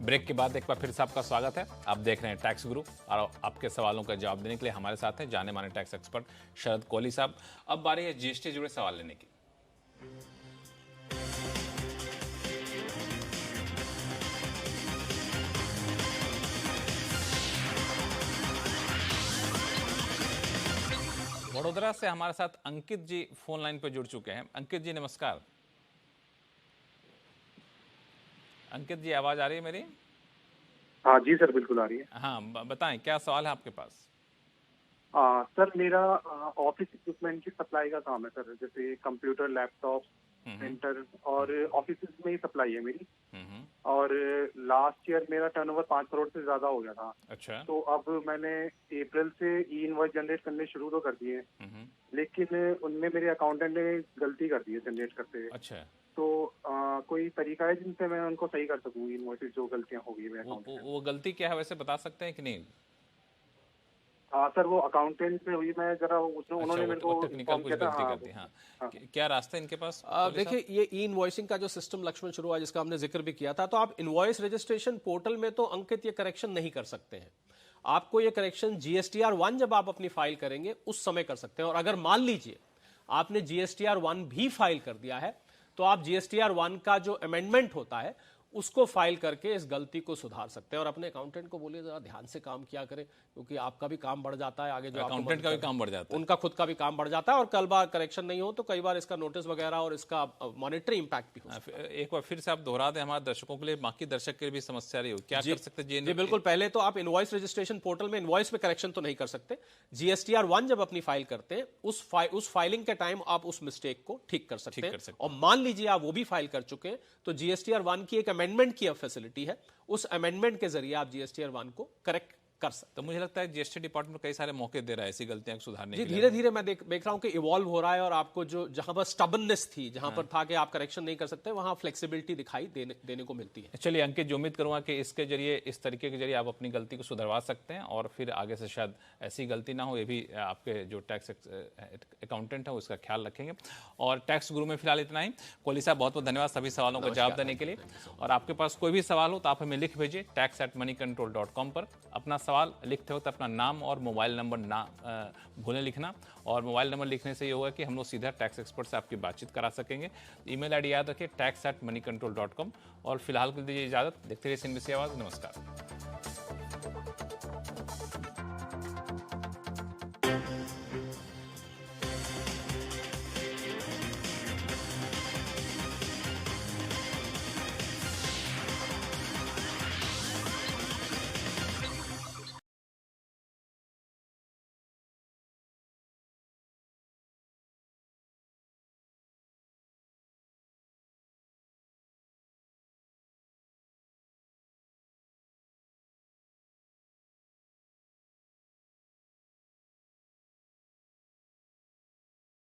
Break के बाद एक बार फिर से आपका स्वागत है। आप देख रहे हैं टैक्स गुरु और आपके सवालों का जवाब देने के लिए हमारे साथ हैं जाने माने टैक्स एक्सपर्ट शरद कोहली साहब। अब बारी है जीएसटी से जुड़े सवाल लेने की। वडोदरा से हमारे साथ अंकित जी फोन लाइन पर जुड़ चुके हैं। अंकित जी नमस्कार। अंकित जी आवाज आ रही है मेरी? हाँ जी सर, बिल्कुल आ रही है। हाँ बताएं क्या सवाल है आपके पास? सर मेरा ऑफिस इक्विपमेंट की सप्लाई का काम है सर, जैसे कंप्यूटर, लैपटॉप, प्रिंटर और ऑफिस में ही सप्लाई है मेरी। और लास्ट ईयर मेरा टर्नओवर 5 करोड़ से ज्यादा हो गया था। अच्छा। तो अब मैंने अप्रैल से ई इनवॉइस जनरेट करने शुरू तो कर दिए, लेकिन उनमें मेरे अकाउंटेंट ने गलती कर दी है जनरेट करते हुए। अच्छा। तो कोई तरीका है जिनसे मैं उनको सही कर सकूँ, इनवॉइसेस जो गलतियां हो गई मेरे अकाउंट में? वो गलती क्या है वैसे बता सकते हैं कि नहीं? हाँ सर, वो अकाउंटेंट से हुई। मैं जरा उन्होंने मेरे को टेक्निकल कुछ गलती करती है। हाँ। क्या रास्ता है इनके पास? देखिए, ये ई इनवॉइसिंग का जो सिस्टम लक्ष्मण शुरू हुआ जिसका हमने जिक्र भी किया था, तो आप इनवॉइस रजिस्ट्रेशन पोर्टल में तो अंकित ये करेक्शन नहीं कर सकते हैं। आपको ये करेक्शन जीएसटीआर 1 जब आप अपनी फाइल करेंगे उस समय कर सकते हैं। और अगर मान लीजिए आपने जीएसटीआर 1 भी फाइल कर दिया है तो आप जीएसटीआर 1 का जो अमेंडमेंट होता है उसको फाइल करके इस गलती को सुधार सकते हैं। और अपने अकाउंटेंट को बोलिए जरा ध्यान से काम किया करें, क्योंकि आपका भी काम बढ़ जाता है, आगे जो अकाउंटेंट का भी काम बढ़ जाता है, उनका खुद का भी काम बढ़ जाता है। और कल बार करेक्शन नहीं हो तो कई बार इसका नोटिस वगैरह और इसका मॉनिटरी इंपैक्ट भी हो सकता है। एक बार फिर से आप दोहरा दें हमारे दर्शकों के लिए, बाकी दर्शक के लिए भी समस्या रही हो, क्या कर सकते हैं? जी बिल्कुल। पहले तो आप इनवॉइस रजिस्ट्रेशन पोर्टल में इनवॉइस में करेक्शन तो नहीं कर सकते। जीएसटीआर 1 जब अपनी फाइल करते हैं उस फाइलिंग के टाइम आप उस मिस्टेक को ठीक कर सकते हैं। और मान लीजिए आप वो भी फाइल कर चुके हैं तो जीएसटीआर 1 की एक अमेंडमेंट की फैसिलिटी है, उस अमेंडमेंट के जरिए आप जीएसटीआर 1 को करेक्ट कर सकते। तो मुझे लगता है जीएसटी डिपार्टमेंट कई सारे मौके दे रहा है ऐसी गलतियां सुधारने के लिए। धीरे धीरे मैं देख रहा हूं कि इवॉल्व हो रहा है। और आपको जो जहां पर स्टबननेस थी, जहां पर था कि आप करेक्शन नहीं कर सकते, वहां फ्लेक्सिबिलिटी दिखाई देने को मिलती है। चलिए अंकित, जो उम्मीद करूंगा कि इसके जरिए, इस तरीके के जरिए आप अपनी गलती को सुधरवा सकते हैं और फिर आगे से शायद ऐसी गलती ना हो। ये भी आपके जो टैक्स अकाउंटेंट है उसका ख्याल रखेंगे। और टैक्स गुरु में फिलहाल इतना ही। कोहली साहब बहुत बहुत धन्यवाद सभी सवालों का जवाब देने के लिए। और आपके पास कोई भी सवाल हो तो आप हमें लिख भेजिए tax@moneycontrol.com पर। अपना सवाल लिखते वक्त अपना नाम और मोबाइल नंबर ना भूलें लिखना। और मोबाइल नंबर लिखने से ये होगा कि हम लोग सीधा टैक्स एक्सपर्ट से आपकी बातचीत करा सकेंगे। ईमेल आईडी याद रखिए tax@moneycontrol.com। और फिलहाल के लिए इजाजत। देखते रहिए CNBC आवाज। नमस्कार।